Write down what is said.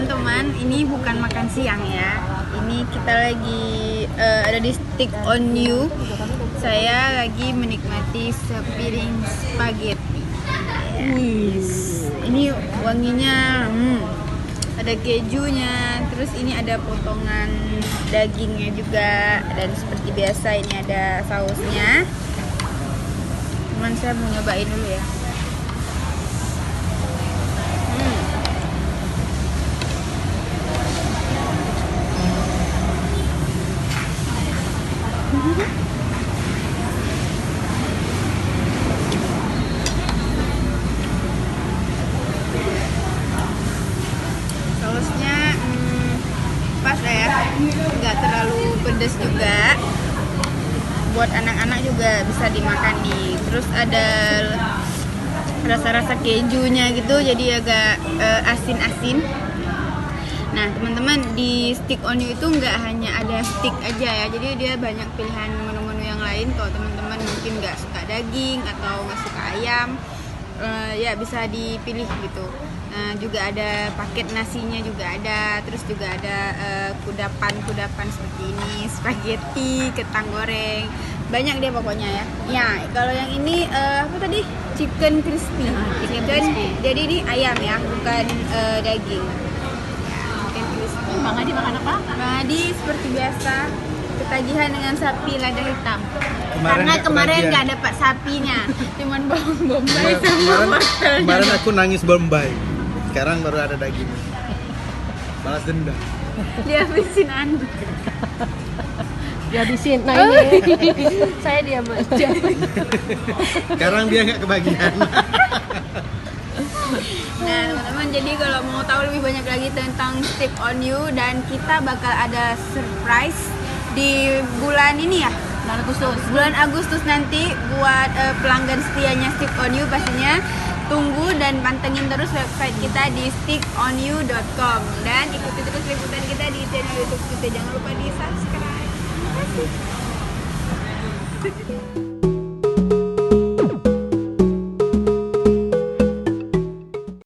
teman-teman, ini bukan makan siang ya. Ini kita lagi ada di Stick on You. Saya lagi menikmati sepiring spaghetti. Ini wanginya, ada kejunya. Terus ini ada potongan dagingnya juga. Dan seperti biasa ini ada sausnya. Cuman saya mau nyobain dulu ya. Sausnya pas lah ya, nggak terlalu pedas juga. Buat anak-anak juga bisa dimakan nih. Terus ada rasa-rasa kejunya gitu, jadi agak asin-asin. Nah teman-teman, di Stick on You itu nggak hanya ada stick aja ya, jadi dia banyak pilihan menu-menu yang lain. Kalau teman-teman mungkin nggak suka daging atau nggak suka ayam, ya bisa dipilih gitu. Nah juga ada paket nasinya juga ada, terus juga ada kudapan-kudapan seperti ini, spaghetti, kentang goreng, banyak deh pokoknya ya. Ya kalau yang ini apa tadi, chicken crispy, jadi ini ayam ya, bukan daging. Bang Adi makan apa? Bang Adi seperti biasa ketagihan dengan sapi lada hitam. Karena kemarin nggak dapat sapinya, cuman bawang bombay sama wortelnya. Kemarin aku nangis bombay, sekarang baru ada daging. Balas dendam. Dihabisin Anda. Dihabisin, nah ini saya diam aja. Sekarang dia nggak kebagian. Nah teman-teman, jadi kalau mau tahu lebih banyak lagi tentang Stick on You, dan kita bakal ada surprise di bulan ini ya, bulan Agustus nanti buat pelanggan setianya Stick on You pastinya. Tunggu dan pantengin terus website kita di stickonyou.com, dan ikuti terus liputan kita di channel YouTube kita. Jangan lupa di subscribe. Terima kasih.